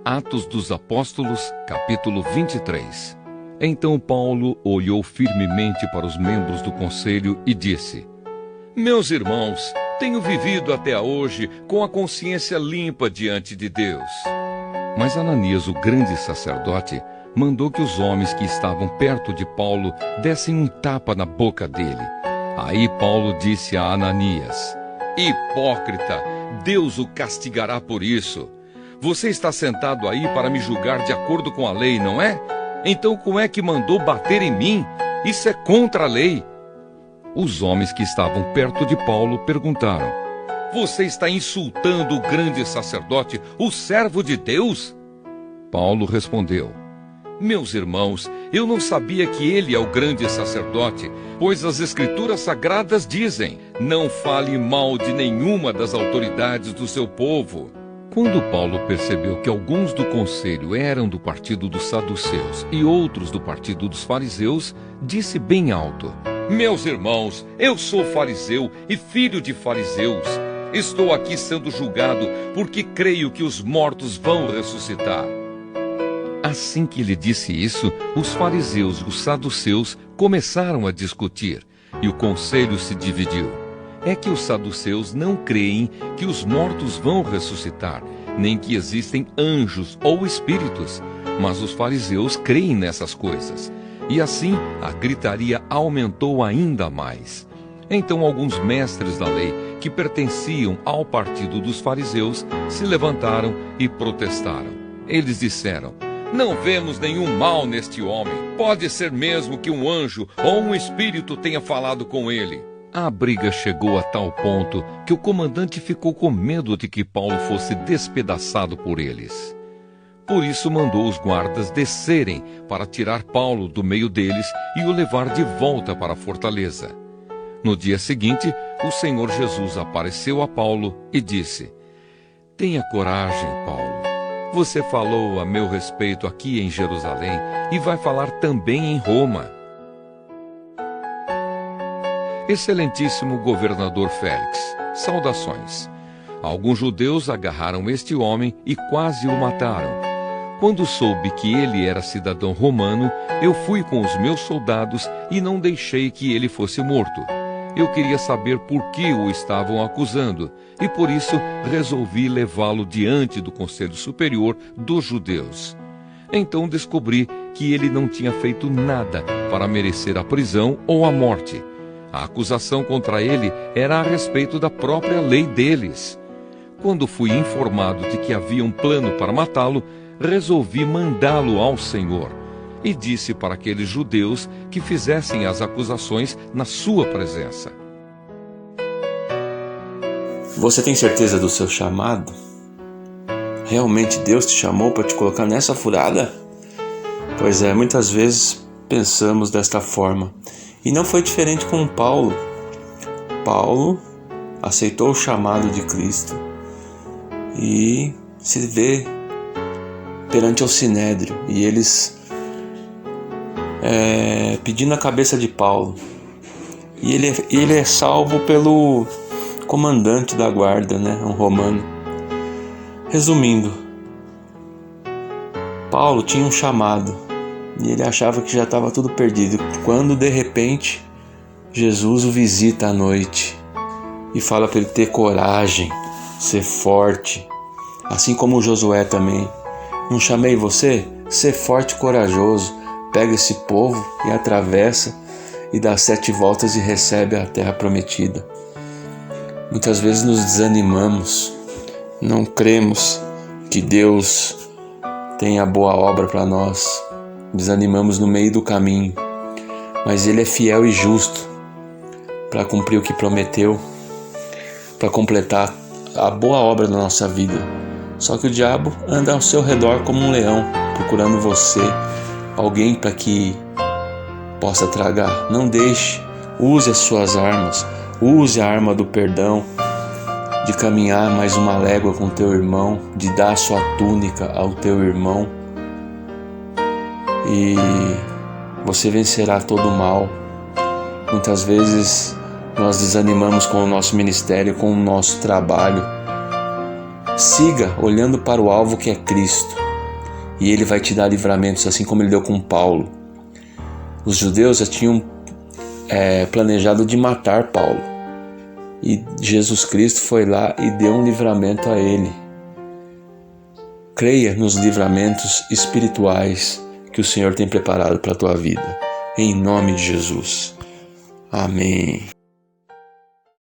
Atos dos Apóstolos, capítulo 23. Então Paulo olhou firmemente para os membros do conselho e disse: Meus irmãos, tenho vivido até hoje com a consciência limpa diante de Deus. Mas Ananias, o grande sacerdote, mandou que os homens que estavam perto de Paulo dessem um tapa na boca dele. Aí Paulo disse a Ananias: Hipócrita, Deus o castigará por isso. Você está sentado aí para me julgar de acordo com a lei, não é? Então como é que mandou bater em mim? Isso é contra a lei. Os homens que estavam perto de Paulo perguntaram: Você está insultando o grande sacerdote, o servo de Deus? Paulo respondeu: Meus irmãos, eu não sabia que ele é o grande sacerdote, pois as Escrituras Sagradas dizem: Não fale mal de nenhuma das autoridades do seu povo. Quando Paulo percebeu que alguns do conselho eram do partido dos saduceus e outros do partido dos fariseus, disse bem alto: Meus irmãos, eu sou fariseu e filho de fariseus. Estou aqui sendo julgado porque creio que os mortos vão ressuscitar. Assim que ele disse isso, os fariseus e os saduceus começaram a discutir, e o conselho se dividiu. É que os saduceus não creem que os mortos vão ressuscitar, nem que existem anjos ou espíritos, mas os fariseus creem nessas coisas. E assim a gritaria aumentou ainda mais. Então alguns mestres da lei, que pertenciam ao partido dos fariseus, se levantaram e protestaram. Eles disseram: Não vemos nenhum mal neste homem. Pode ser mesmo que um anjo ou um espírito tenha falado com ele. A briga chegou a tal ponto que o comandante ficou com medo de que Paulo fosse despedaçado por eles. Por isso mandou os guardas descerem para tirar Paulo do meio deles e o levar de volta para a fortaleza. No dia seguinte, o Senhor Jesus apareceu a Paulo e disse: Tenha coragem, Paulo. Você falou a meu respeito aqui em Jerusalém e vai falar também em Roma. Excelentíssimo governador Félix, saudações. Alguns judeus agarraram este homem e quase o mataram. Quando soube que ele era cidadão romano, eu fui com os meus soldados e não deixei que ele fosse morto. Eu queria saber por que o estavam acusando, e por isso resolvi levá-lo diante do Conselho Superior dos Judeus. Então descobri que ele não tinha feito nada para merecer a prisão ou a morte. A acusação contra ele era a respeito da própria lei deles. Quando fui informado de que havia um plano para matá-lo, resolvi mandá-lo ao Senhor. E disse para aqueles judeus que fizessem as acusações na sua presença. Você tem certeza do seu chamado? Realmente Deus te chamou para te colocar nessa furada? Pois é, muitas vezes pensamos desta forma. E não foi diferente com Paulo. Paulo aceitou o chamado de Cristo e se vê perante o Sinédrio. E eles pedindo a cabeça de Paulo. E ele é salvo pelo comandante da guarda, um romano. Resumindo, Paulo tinha um chamado. E ele achava que já estava tudo perdido, quando de repente Jesus o visita à noite e fala para ele ter coragem, ser forte, assim como Josué também. Não chamei você? Ser forte e corajoso, pega esse povo e atravessa e dá 7 voltas e recebe a terra prometida. Muitas vezes nos desanimamos, não cremos que Deus tem a boa obra para nós. Desanimamos no meio do caminho, mas Ele é fiel e justo para cumprir o que prometeu, para completar a boa obra da nossa vida. Só que o diabo anda ao seu redor como um leão, procurando você, alguém para que possa tragar. Não deixe, use as suas armas, use a arma do perdão, de caminhar mais uma légua com teu irmão, de dar a sua túnica ao teu irmão, e você vencerá todo o mal. Muitas vezes nós desanimamos com o nosso ministério, com o nosso trabalho. Siga olhando para o alvo que é Cristo. e Ele vai te dar livramentos, assim como Ele deu com Paulo. Os judeus já tinham planejado de matar Paulo, e Jesus Cristo foi lá e deu um livramento a ele. Creia nos livramentos espirituais que o Senhor tem preparado para a tua vida. Em nome de Jesus. Amém.